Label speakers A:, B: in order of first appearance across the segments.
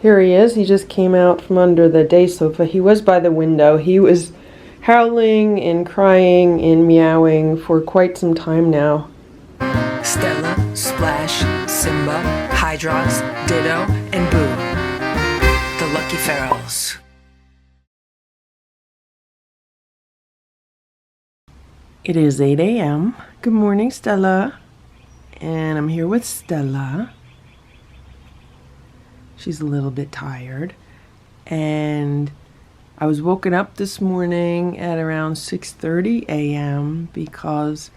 A: Here he is. He just came out from under the day sofa. He was by the window. He was howling and crying and meowing for quite some time now.
B: Stella, Splash, Simba, Hydrox, Ditto, and Boo. The Lucky Ferals.
A: It is 8 a.m. Good morning, Stella. And I'm here with Stella. She's a little bit tired. And I was woken up this morning at around 6:30 a.m. because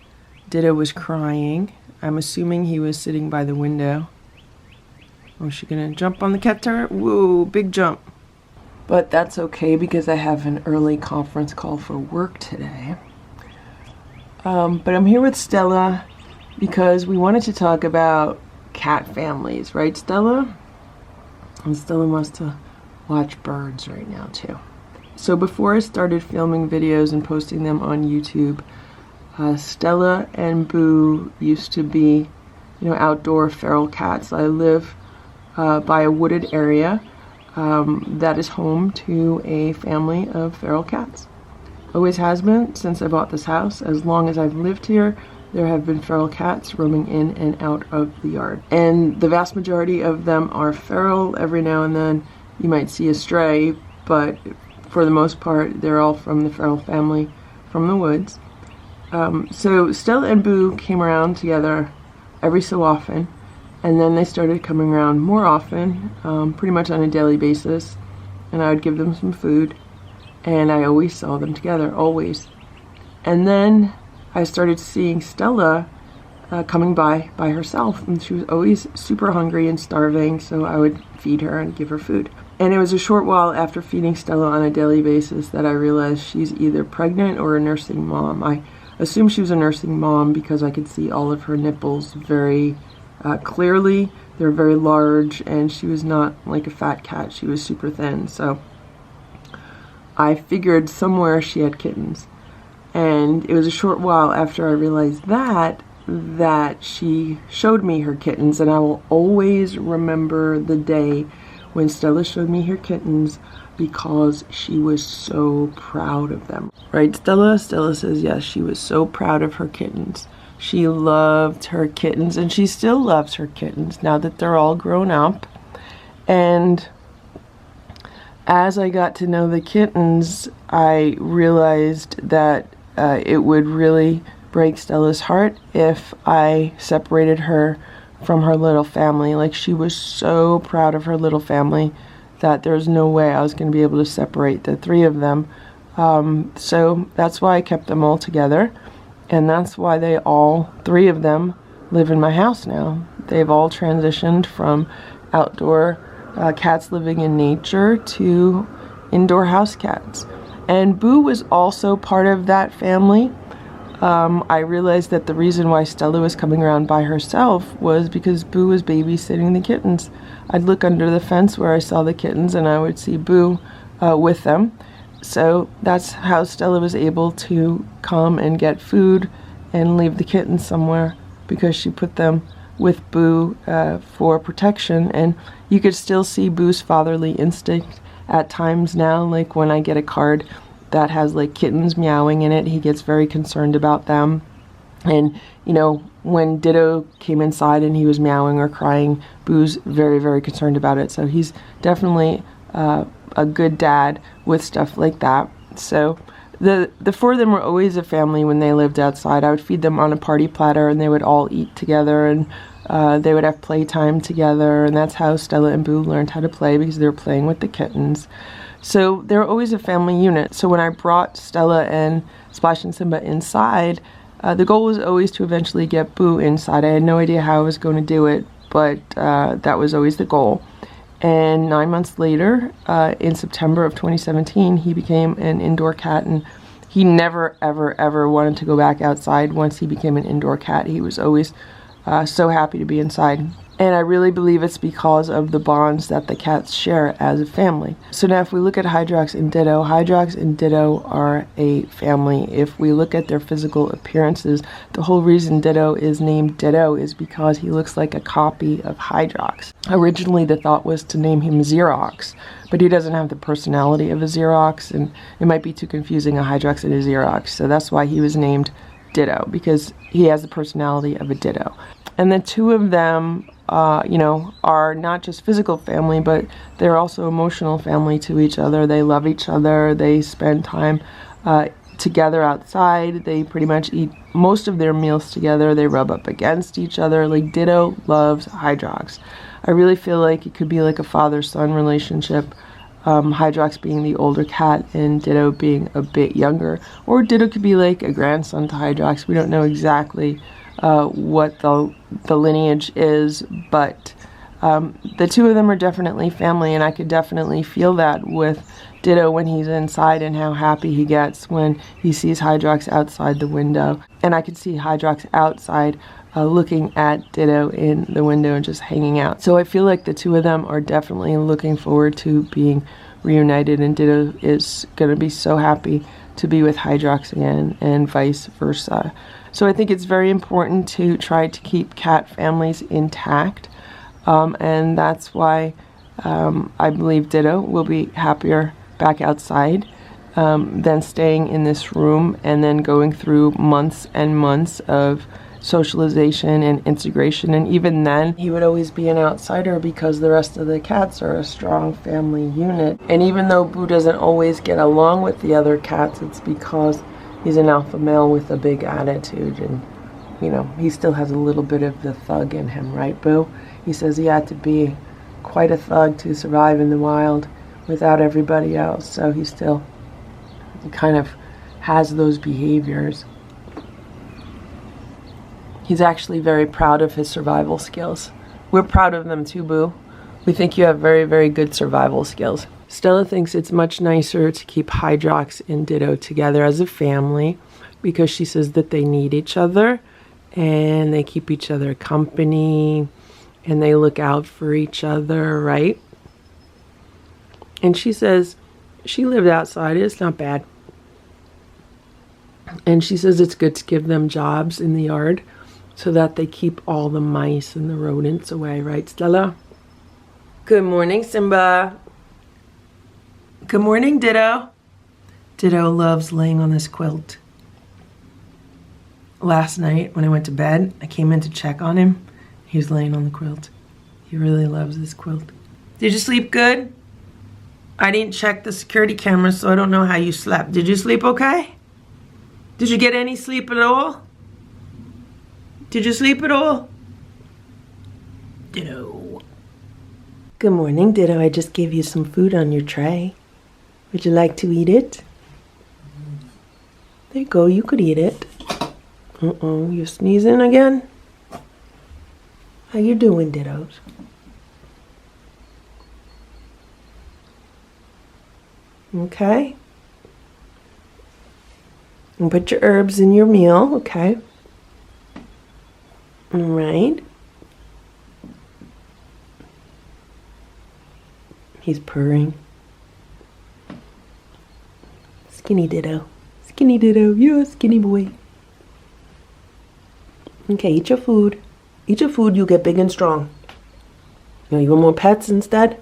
A: Ditto was crying. I'm assuming he was sitting by the window. Oh, is she gonna jump on the cat turret? Whoa, big jump. But that's okay because I have an early conference call for work today. But I'm here with Stella because we wanted to talk about cat families, right, Stella? And Stella wants to watch birds right now too. So before I started filming videos and posting them on YouTube, Stella and Boo used to be, outdoor feral cats. I live by a wooded area that is home to a family of feral cats. Always has been since I bought this house. As long as I've lived here, there have been feral cats roaming in and out of the yard. And the vast majority of them are feral. Every now and then you might see a stray, but for the most part, they're all from the feral family from the woods. So Stella and Boo came around together every so often, and then they started coming around more often, pretty much on a daily basis, and I would give them some food, and I always saw them together, always. And then I started seeing Stella coming by herself, and she was always super hungry and starving, so I would feed her and give her food. And it was a short while after feeding Stella on a daily basis that I realized she's either pregnant or a nursing mom. I assumed she was a nursing mom because I could see all of her nipples very clearly. They're very large, and she was not like a fat cat. She was super thin, so I figured somewhere she had kittens. And it was a short while after I realized that she showed me her kittens, and I will always remember the day when Stella showed me her kittens because she was so proud of them. Right, Stella? Stella says yes, she was so proud of her kittens. She loved her kittens, and she still loves her kittens now that they're all grown up. And as I got to know the kittens, I realized that it would really break Stella's heart if I separated her from her little family. Like, she was so proud of her little family that there's no way I was going to be able to separate the three of them. So that's why I kept them all together, and that's why they all three of them live in my house now. They've all transitioned from outdoor cats living in nature to indoor house cats. And Boo was also part of that family. I realized that the reason why Stella was coming around by herself was because Boo was babysitting the kittens. I'd look under the fence where I saw the kittens, and I would see Boo with them. So that's how Stella was able to come and get food and leave the kittens somewhere, because she put them with Boo for protection. And you could still see Boo's fatherly instinct at times now. Like when I get a card that has like kittens meowing in it, he gets very concerned about them. And when Ditto came inside and he was meowing or crying, Boo's very, very concerned about it. So he's definitely a good dad with stuff like that. So the four of them were always a family when they lived outside. I would feed them on a party platter, and they would all eat together, and they would have playtime together, and that's how Stella and Boo learned how to play, because they were playing with the kittens. So they were always a family unit. So when I brought Stella and Splash and Simba inside, the goal was always to eventually get Boo inside. I had no idea how I was going to do it, but that was always the goal. And 9 months later, in September of 2017, he became an indoor cat, and he never, ever, ever wanted to go back outside once he became an indoor cat. He was always so happy to be inside. And I really believe it's because of the bonds that the cats share as a family. So now if we look at Hydrox and Ditto are a family. If we look at their physical appearances, the whole reason Ditto is named Ditto is because he looks like a copy of Hydrox. Originally the thought was to name him Xerox, but he doesn't have the personality of a Xerox, and it might be too confusing, a Hydrox and a Xerox. So that's why he was named Ditto, because he has the personality of a Ditto. And the two of them are not just physical family, but they're also emotional family to each other. They love each other. They spend time together outside. They pretty much eat most of their meals together. They rub up against each other. Like Ditto loves Hydrox. I really feel like it could be like a father-son relationship. Hydrox being the older cat and Ditto being a bit younger. Or Ditto could be like a grandson to Hydrox. We don't know exactly what the lineage is, but the two of them are definitely family, and I could definitely feel that with Ditto when he's inside and how happy he gets when he sees Hydrox outside the window. And I could see Hydrox outside looking at Ditto in the window and just hanging out. So I feel like the two of them are definitely looking forward to being reunited, and Ditto is going to be so happy to be with Hydrox again, and vice versa. So I think it's very important to try to keep cat families intact, and that's why I believe Ditto will be happier back outside than staying in this room and then going through months and months of socialization and integration. And even then, he would always be an outsider because the rest of the cats are a strong family unit. And even though Boo doesn't always get along with the other cats, it's because he's an alpha male with a big attitude, and he still has a little bit of the thug in him, right, Boo? He says he had to be quite a thug to survive in the wild without everybody else, so he still kind of has those behaviors. He's actually very proud of his survival skills. We're proud of them too, Boo. We think you have very, very good survival skills. Stella thinks it's much nicer to keep Hydrox and Ditto together as a family because she says that they need each other and they keep each other company and they look out for each other, right? And she says she lived outside. It's not bad. And she says it's good to give them jobs in the yard so that they keep all the mice and the rodents away, right, Stella? Good morning, Simba. Good morning, Ditto. Ditto loves laying on this quilt. Last night when I went to bed, I came in to check on him. He was laying on the quilt. He really loves this quilt. Did you sleep good? I didn't check the security camera, so I don't know how you slept. Did you sleep okay? Did you get any sleep at all? Did you sleep at all? Ditto. Good morning, Ditto. I just gave you some food on your tray. Would you like to eat it? There you go, you could eat it. Uh-oh, you're sneezing again? How you doing, Dittos? Okay. And put your herbs in your meal, okay? All right. He's purring. Skinny Ditto. Skinny Ditto. You're a skinny boy. Okay, eat your food. Eat your food, you'll get big and strong. You want more pets instead?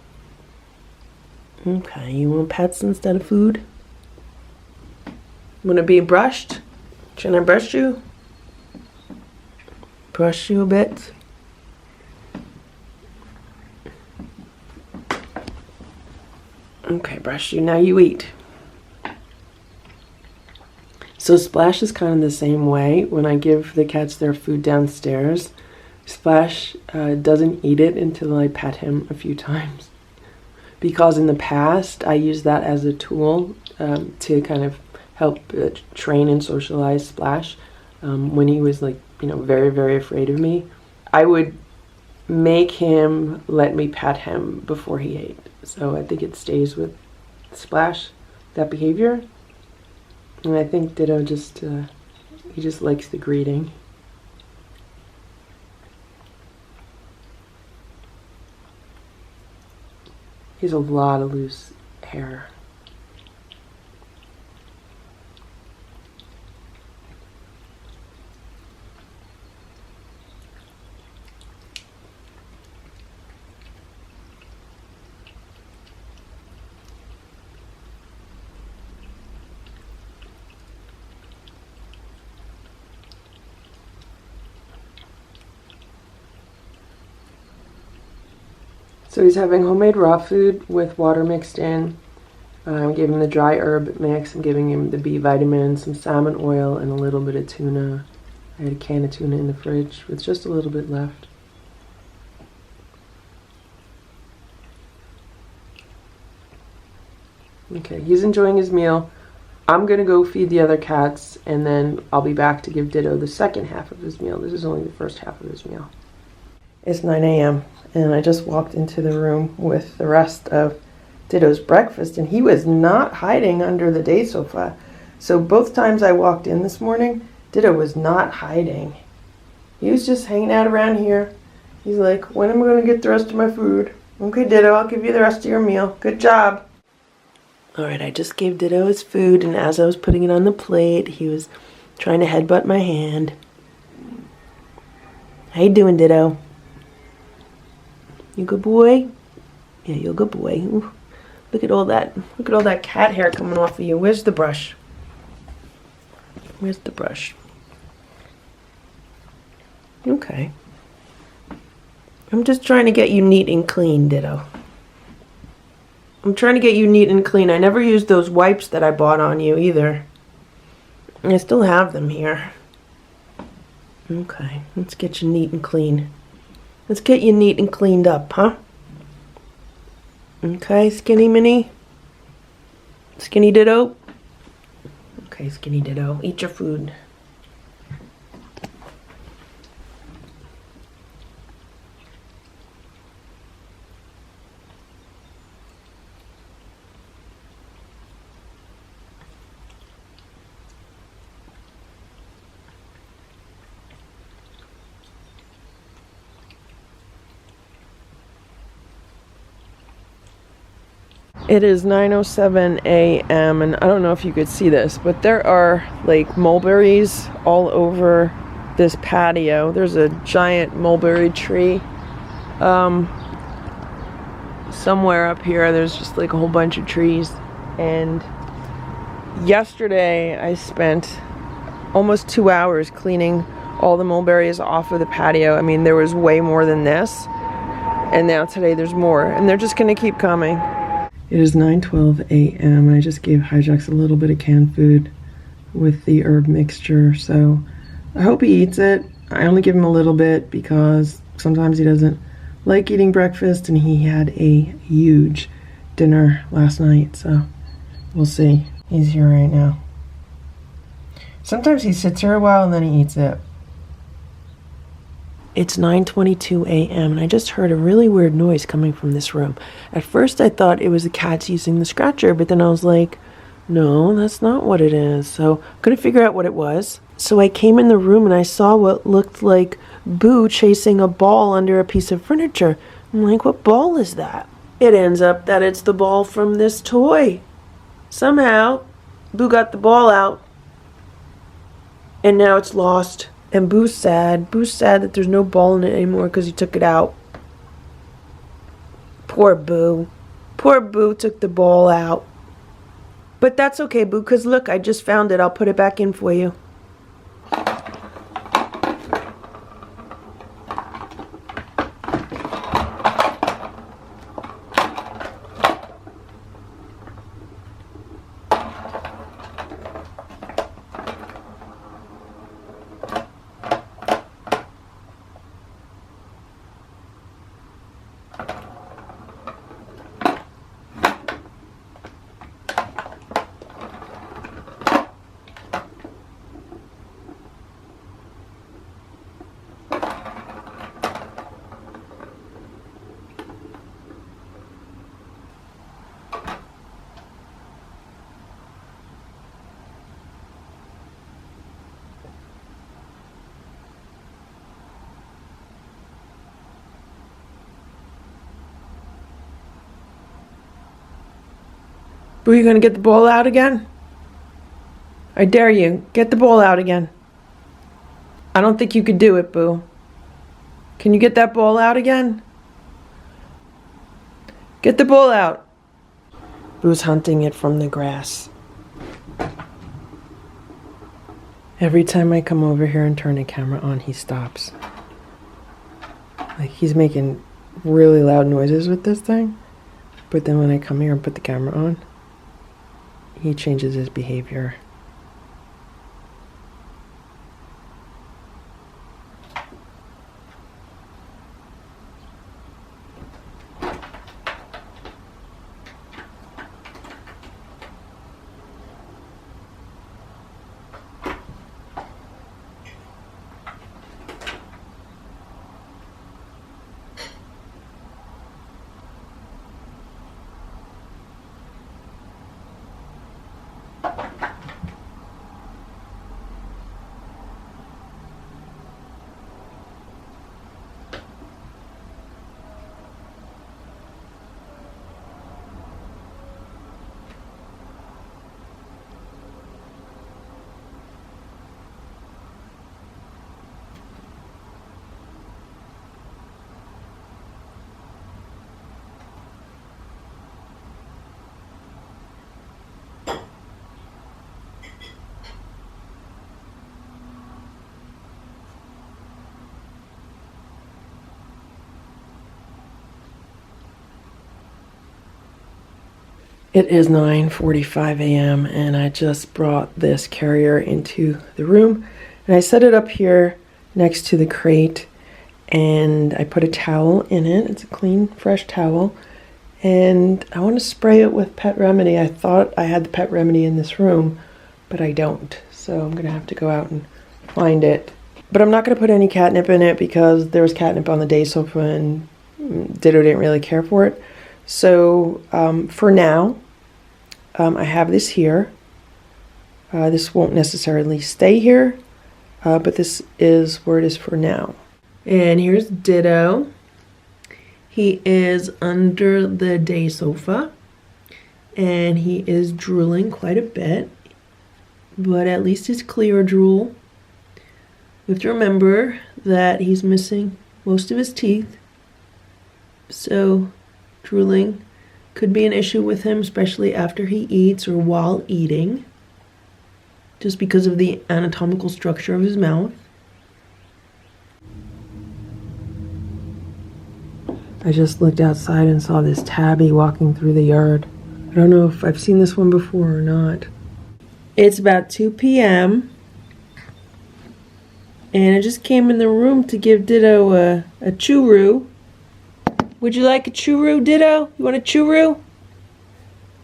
A: Okay, you want pets instead of food? Want to be brushed? Should I brush you? Brush you a bit? Okay, brush you. Now you eat. So Splash is kind of the same way. When I give the cats their food downstairs, Splash doesn't eat it until I pet him a few times. Because in the past, I used that as a tool to kind of help train and socialize Splash. When he was very, very afraid of me, I would make him let me pet him before he ate. So I think it stays with Splash, that behavior. And I think Ditto he just likes the greeting. He has a lot of loose hair. So he's having homemade raw food with water mixed in. I'm giving him the dry herb mix. I'm giving him the B vitamins, some salmon oil, and a little bit of tuna. I had a can of tuna in the fridge with just a little bit left. Okay, he's enjoying his meal. I'm gonna go feed the other cats, and then I'll be back to give Ditto the second half of his meal. This is only the first half of his meal. It's 9 a.m. and I just walked into the room with the rest of Ditto's breakfast, and he was not hiding under the day sofa. So both times I walked in this morning, Ditto was not hiding. He was just hanging out around here. He's like, when am I going to get the rest of my food? Okay, Ditto, I'll give you the rest of your meal. Good job. All right, I just gave Ditto his food, and as I was putting it on the plate, he was trying to headbutt my hand. How you doing, Ditto? You good boy? Yeah, you're a good boy. Ooh, look at all that cat hair coming off of you. Where's the brush? Where's the brush? Okay. I'm just trying to get you neat and clean, Ditto. I'm trying to get you neat and clean. I never used those wipes that I bought on you either. I still have them here. Okay, let's get you neat and clean. Let's get you neat and cleaned up, huh? Okay, Skinny Minnie? Skinny Ditto? Okay, Skinny Ditto, eat your food. It is 9:07 a.m. and I don't know if you could see this, but there are like mulberries all over this patio. There's a giant mulberry tree somewhere up here. There's just like a whole bunch of trees, and yesterday I spent almost 2 hours cleaning all the mulberries off of the patio. I mean, there was way more than this, and now today there's more, and they're just gonna keep coming. It is 9:12 a.m. and I just gave Hydrox a little bit of canned food with the herb mixture, so I hope he eats it. I only give him a little bit because sometimes he doesn't like eating breakfast, and he had a huge dinner last night, so we'll see. He's here right now. Sometimes he sits here a while and then he eats it. It's 9:22 a.m. and I just heard a really weird noise coming from this room. At first I thought it was the cats using the scratcher, but then I was like, no, that's not what it is. So I couldn't figure out what it was. So I came in the room and I saw what looked like Boo chasing a ball under a piece of furniture. I'm like, what ball is that? It ends up that it's the ball from this toy. Somehow, Boo got the ball out, and now it's lost. And Boo's sad. Boo's sad that there's no ball in it anymore because he took it out. Poor Boo. Poor Boo took the ball out. But that's okay, Boo, because look, I just found it. I'll put it back in for you. Boo, you gonna get the ball out again? I dare you. Get the ball out again. I don't think you could do it, Boo. Can you get that ball out again? Get the ball out. Boo's hunting it from the grass. Every time I come over here and turn the camera on, he stops. Like, he's making really loud noises with this thing. But then when I come here and put the camera on, he changes his behavior. It is 9:45 a.m. and I just brought this carrier into the room and I set it up here next to the crate and I put a towel in it. It's a clean, fresh towel and I want to spray it with pet remedy. I thought I had the pet remedy in this room, but I don't. So I'm going to have to go out and find it. But I'm not going to put any catnip in it because there was catnip on the day sofa and Ditto didn't really care for it. So for now, I have this here. This won't necessarily stay here, but this is where it is for now. And here's Ditto. He is under the day sofa, and he is drooling quite a bit, but at least it's clear drool. You have to remember that he's missing most of his teeth, so drooling could be an issue with him, especially after he eats or while eating, just because of the anatomical structure of his mouth. I just looked outside and saw this tabby walking through the yard. I don't know if I've seen this one before or not. It's about 2 p.m. and I just came in the room to give Ditto a churro. Would you like a churro, Ditto? You want a churro?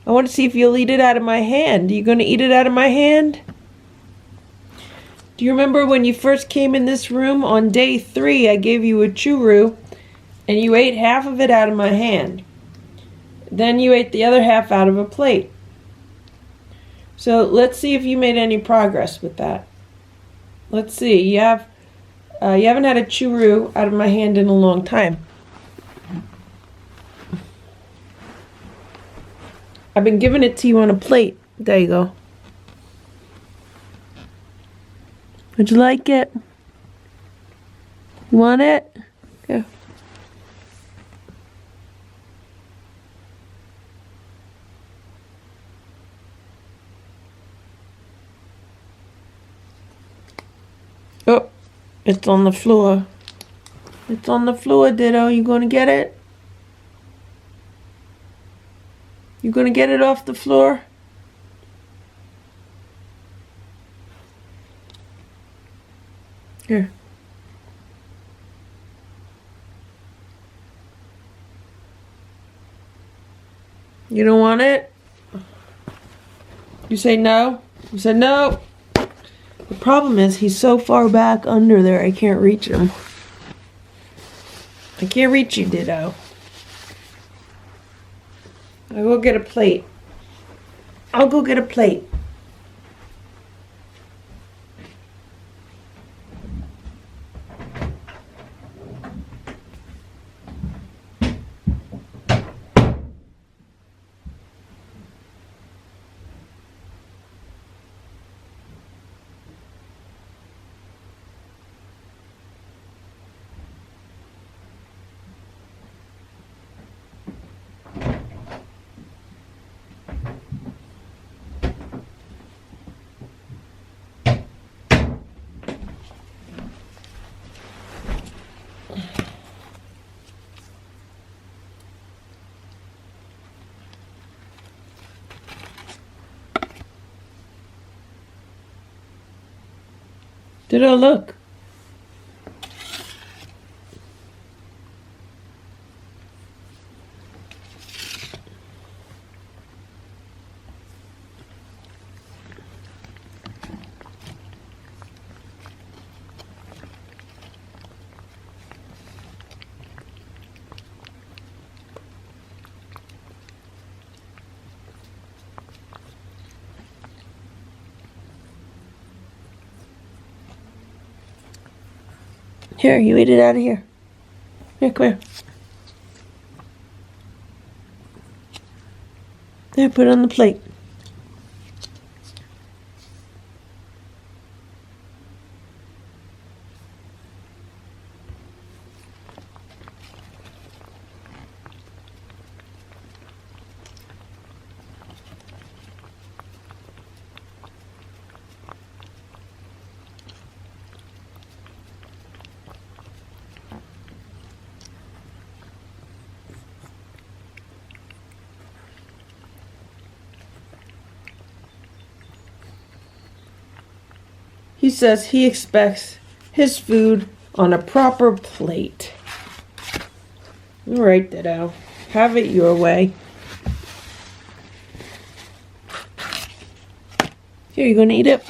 A: I want to see if you'll eat it out of my hand. Are you going to eat it out of my hand? Do you remember when you first came in this room on day 3, I gave you a churro and you ate half of it out of my hand. Then you ate the other half out of a plate. So let's see if you made any progress with that. Let's see. You haven't had a churro out of my hand in a long time. I've been giving it to you on a plate. There you go. Would you like it? You want it? Go. Oh, it's on the floor. It's on the floor, Ditto. You gonna get it? You gonna get it off the floor? Here. You don't want it? You say no? You said no? The problem is he's so far back under there I can't reach him. I can't reach you, Ditto. I'll go get a plate. I'll go get a plate. Ditto, look. Here, you eat it out of here. Here, come here. There, put it on the plate. He says he expects his food on a proper plate. All right, Ditto. Have it your way. Here, you gonna eat it?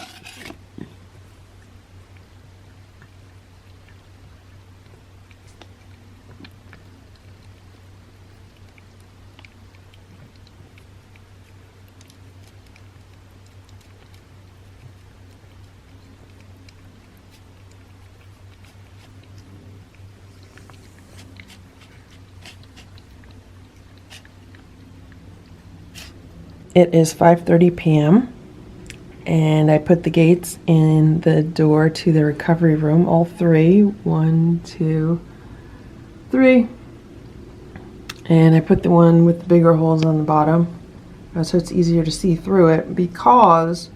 A: It is 5:30 p.m. and I put the gates in the door to the recovery room, all three. 1, 2, 3. And I put the one with the bigger holes on the bottom so it's easier to see through it, because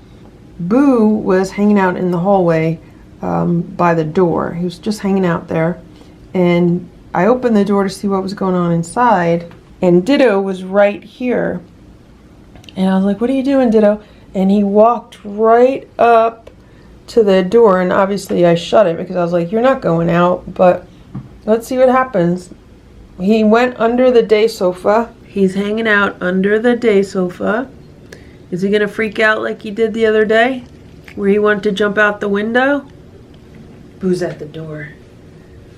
A: Boo was hanging out in the hallway by the door. He was just hanging out there, and I opened the door to see what was going on inside, and Ditto was right here. And I was like, what are you doing, Ditto? And he walked right up to the door, and obviously I shut it because I was like, you're not going out, but let's see what happens. He went under the day sofa. He's hanging out under the day sofa. Is he gonna freak out like he did the other day, where he wanted to jump out the window? Boo's at the door.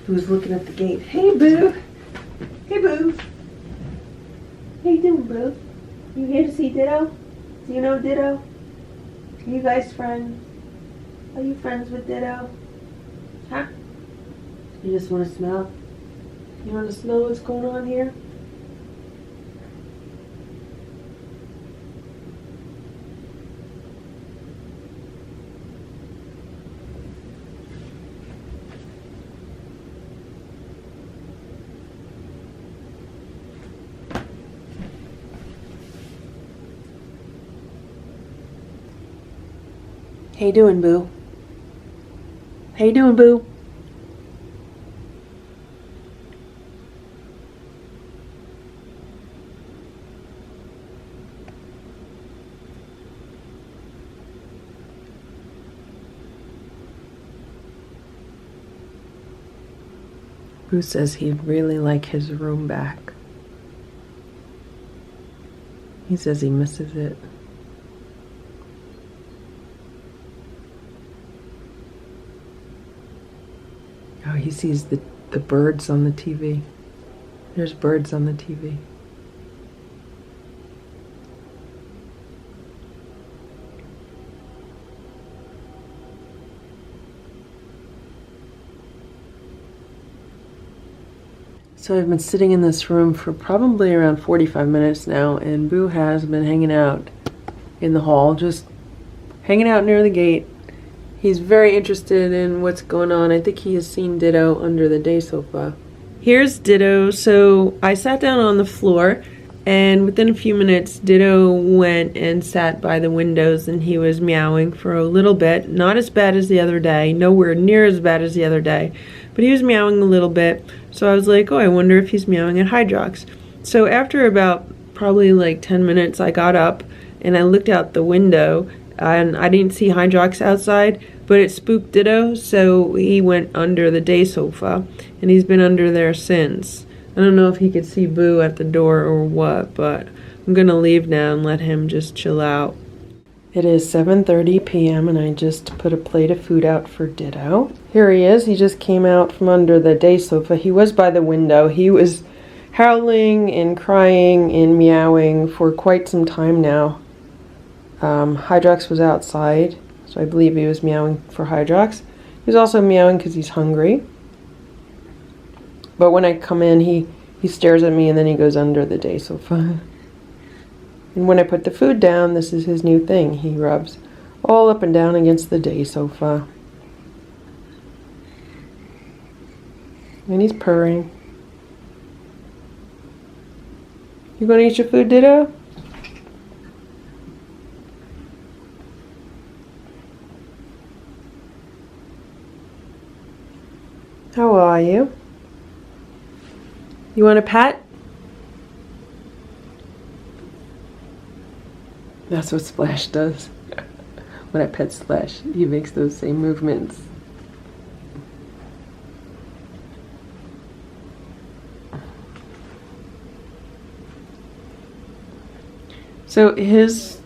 A: Boo's looking at the gate. Hey, Boo. Hey, Boo. How you doing, Boo? You here to see Ditto? Do you know Ditto? Are you guys friends? Are you friends with Ditto? Huh? You just want to smell? You want to smell what's going on here? How you doing, Boo? How you doing, Boo? Boo says he'd really like his room back. He says he misses it. Oh, he sees the birds on the TV. There's birds on the TV. So I've been sitting in this room for probably around 45 minutes now, and Boo has been hanging out in the hall, just hanging out near the gate. He's very interested in what's going on. I think he has seen Ditto under the day sofa. Here's Ditto. So I sat down on the floor, and within a few minutes, Ditto went and sat by the windows, and he was meowing for a little bit. Not as bad as the other day, nowhere near as bad as the other day, but he was meowing a little bit. So I was like, oh, I wonder if he's meowing at Hydrox. So after about probably like 10 minutes, I got up and I looked out the window, and I didn't see Hydrox outside, but it spooked Ditto, so he went under the day sofa, and he's been under there since. I don't know if he could see Boo at the door or what, but I'm gonna leave now and let him just chill out. It is 7:30 p.m. and I just put a plate of food out for Ditto. Here he is. He just came out from under the day sofa. He was by the window. He was howling and crying and meowing for quite some time now. Hydrox was outside, so I believe he was meowing for Hydrox. He was also meowing because he's hungry. But when I come in, he stares at me and then he goes under the day sofa. And when I put the food down, this is his new thing. He rubs all up and down against the day sofa. And he's purring. You gonna eat your food, Ditto? How are you? You want a pet? That's what Splash does. When I pet Splash, he makes those same movements. So his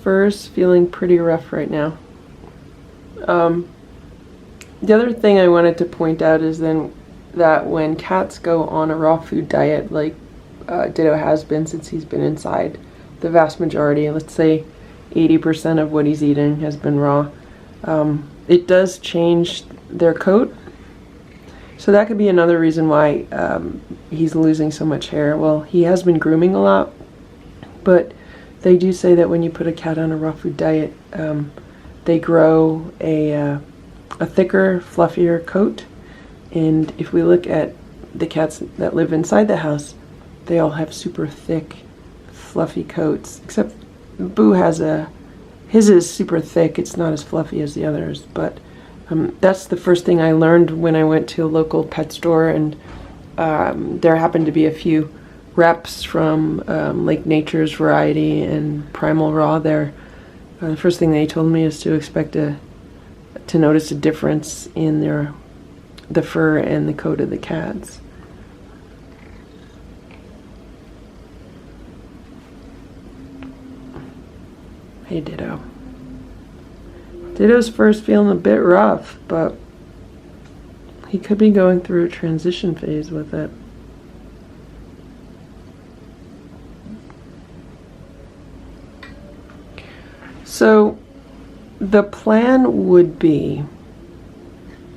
A: fur is feeling pretty rough right now. The other thing I wanted to point out is then that when cats go on a raw food diet, like Ditto has been since he's been inside, the vast majority, let's say 80% of what he's eating has been raw, it does change their coat. So that could be another reason why he's losing so much hair. Well, he has been grooming a lot, but they do say that when you put a cat on a raw food diet, they grow a thicker, fluffier coat. And if we look at the cats that live inside the house, they all have super thick, fluffy coats, except Boo has his is super thick. It's not as fluffy as the others, but that's the first thing I learned when I went to a local pet store, and there happened to be a few reps from Lake Nature's Variety and Primal Raw there. The first thing they told me is to expect to notice a difference in the fur and the coat of the cats. Hey, Ditto. Ditto's fur's feeling a bit rough, but he could be going through a transition phase with it. So the plan would be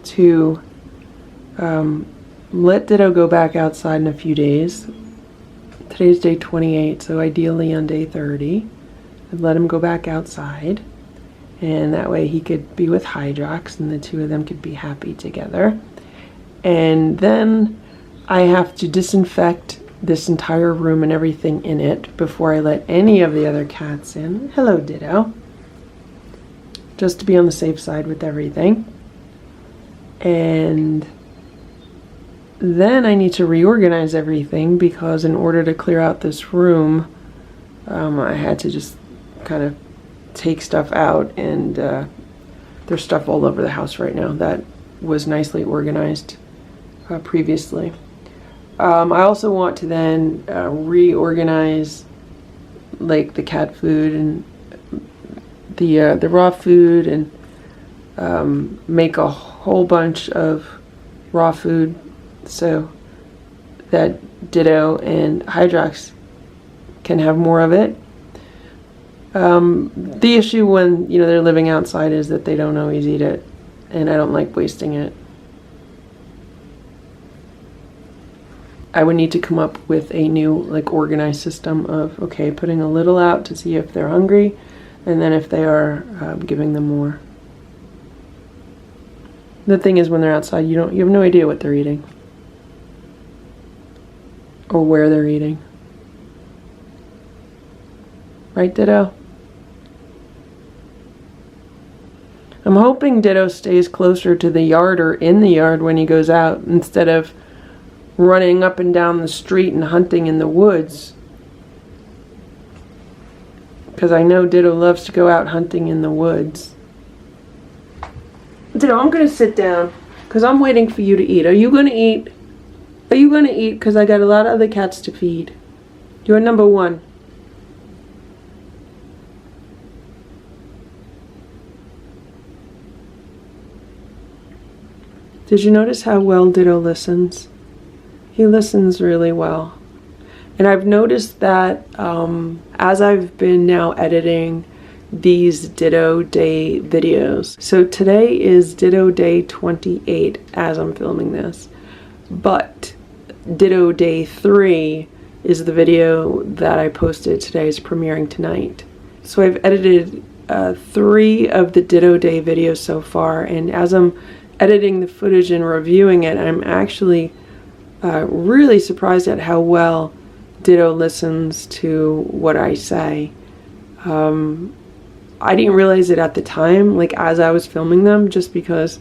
A: to let Ditto go back outside in a few days. Today's day 28, so ideally on day 30, I'd let him go back outside, and that way he could be with Hydrox and the two of them could be happy together. And then I have to disinfect this entire room and everything in it before I let any of the other cats in. Hello, Ditto. Just to be on the safe side with everything. And then I need to reorganize everything, because in order to clear out this room, I had to just kind of take stuff out, and there's stuff all over the house right now that was nicely organized previously. I also want to then reorganize like the cat food and the raw food, and make a whole bunch of raw food so that Ditto and Hydrox can have more of it. The issue when they're living outside is that they don't always eat it, and I don't like wasting it. I would need to come up with a new organized system of putting a little out to see if they're hungry, and then if they are, giving them more. The thing is, when they're outside, you have no idea what they're eating or where they're eating. Right, Ditto? I'm hoping Ditto stays closer to the yard or in the yard when he goes out, instead of running up and down the street and hunting in the woods. Because I know Ditto loves to go out hunting in the woods. Ditto, I'm gonna sit down because I'm waiting for you to eat. Are you gonna eat? Are you gonna eat? Because I got a lot of other cats to feed. You're number one. Did you notice how well Ditto listens? He listens really well. And I've noticed that as I've been now editing these Ditto Day videos. So today is Ditto Day 28 as I'm filming this. But Ditto Day 3 is the video that I posted today. It's premiering tonight. So I've edited 3 of the Ditto Day videos so far, and as I'm editing the footage and reviewing it, I'm actually really surprised at how well Ditto listens to what I say. I didn't realize it at the time, like as I was filming them, just because,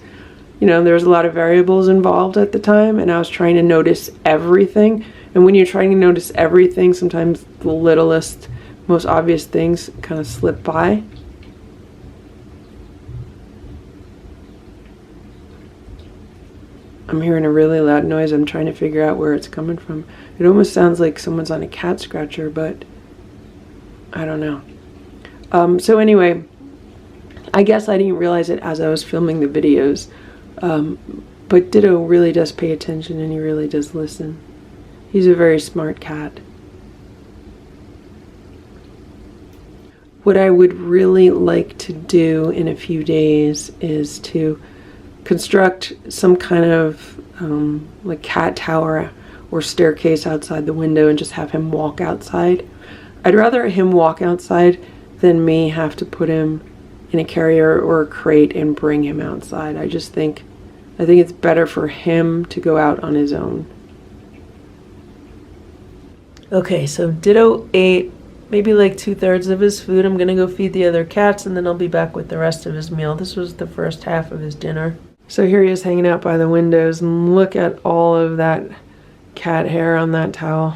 A: you know, there's a lot of variables involved at the time, and I was trying to notice everything. And when you're trying to notice everything, sometimes the littlest, most obvious things kind of slip by. I'm hearing a really loud noise. I'm trying to figure out where it's coming from. It almost sounds like someone's on a cat scratcher, but I don't know. So anyway, I guess I didn't realize it as I was filming the videos. But Ditto really does pay attention, and he really does listen. He's a very smart cat. What I would really like to do in a few days is to construct some kind of like cat tower or staircase outside the window and just have him walk outside. I'd rather him walk outside than me have to put him in a carrier or a crate and bring him outside. I think it's better for him to go out on his own. Okay, so Ditto ate maybe like 2/3 of his food. I'm gonna go feed the other cats, and then I'll be back with the rest of his meal. This was the first half of his dinner. So here he is hanging out by the windows, and look at all of that cat hair on that towel.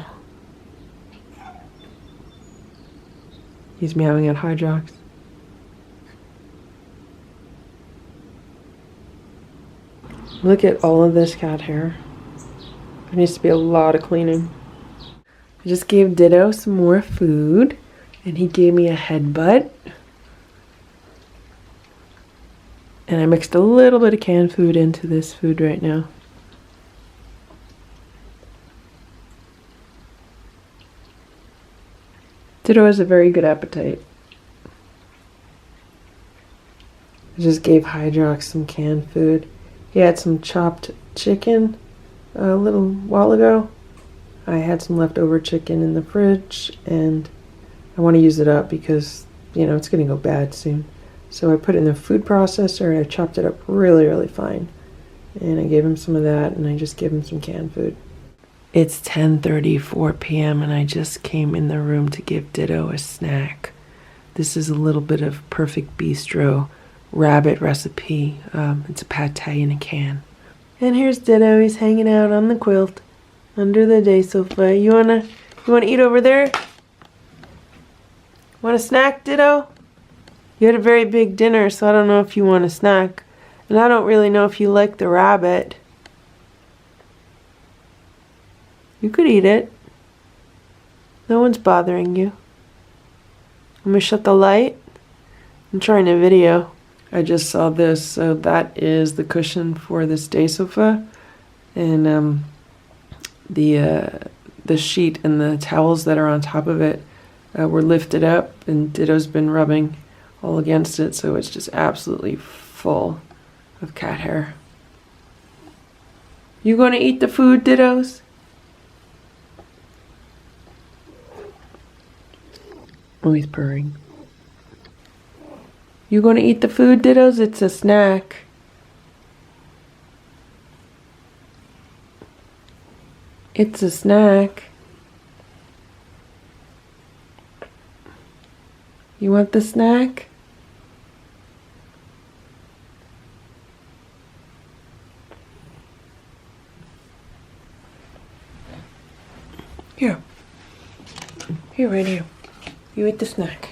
A: He's meowing at Hydrox. Look at all of this cat hair. There needs to be a lot of cleaning. I just gave Ditto some more food, and he gave me a headbutt. And I mixed a little bit of canned food into this food right now. Ditto has a very good appetite. I just gave Hydrox some canned food. He had some chopped chicken a little while ago. I had some leftover chicken in the fridge, and I want to use it up because, you know, it's going to go bad soon. So I put it in the food processor and I chopped it up really, really fine. And I gave him some of that, and I just gave him some canned food. It's 10:34 p.m. and I just came in the room to give Ditto a snack. This is a little bit of Perfect Bistro rabbit recipe. It's a pate in a can. And here's Ditto. He's hanging out on the quilt under the day sofa. You wanna eat over there? Want a snack, Ditto? You had a very big dinner, so I don't know if you want a snack. And I don't really know if you like the rabbit. You could eat it. No one's bothering you. I'm gonna shut the light. I'm trying a video. I just saw this, so that is the cushion for this day sofa. And the sheet and the towels that are on top of it were lifted up, and Ditto's been rubbing all against it, so it's just absolutely full of cat hair. You gonna eat the food, Dittos? Oh, he's purring. You gonna eat the food, Dittos? It's a snack. It's a snack. You want the snack? Here. Here, right here. You eat the snack.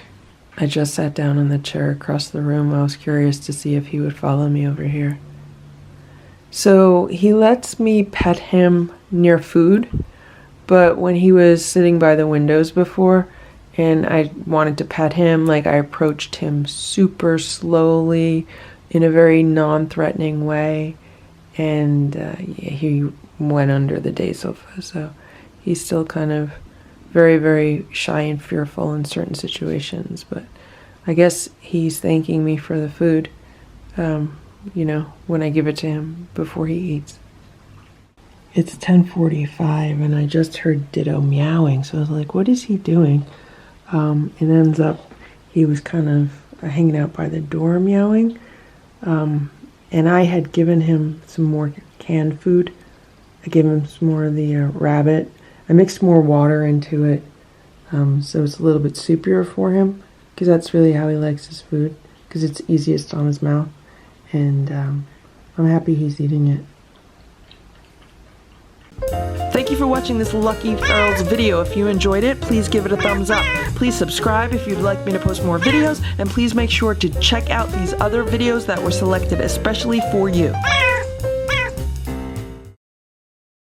A: I just sat down on the chair across the room. I was curious to see if he would follow me over here. So he lets me pet him near food, but when he was sitting by the windows before and I wanted to pet him, like I approached him super slowly in a very non-threatening way, and he went under the day sofa. So he's still kind of very, very shy and fearful in certain situations, but I guess he's thanking me for the food, you know, when I give it to him before he eats. It's 10:45 and I just heard Ditto meowing, so I was like, what is he doing? It ends up, he was kind of hanging out by the door meowing, and I had given him some more canned food. I gave him some more of the rabbit. I mixed more water into it, so it's a little bit soupier for him, because that's really how he likes his food, because it's easiest on his mouth, and I'm happy he's eating it.
C: Thank you for watching this Lucky Ferals video. If you enjoyed it, please give it a thumbs up. Please subscribe if you'd like me to post more videos, and please make sure to check out these other videos that were selected especially for you.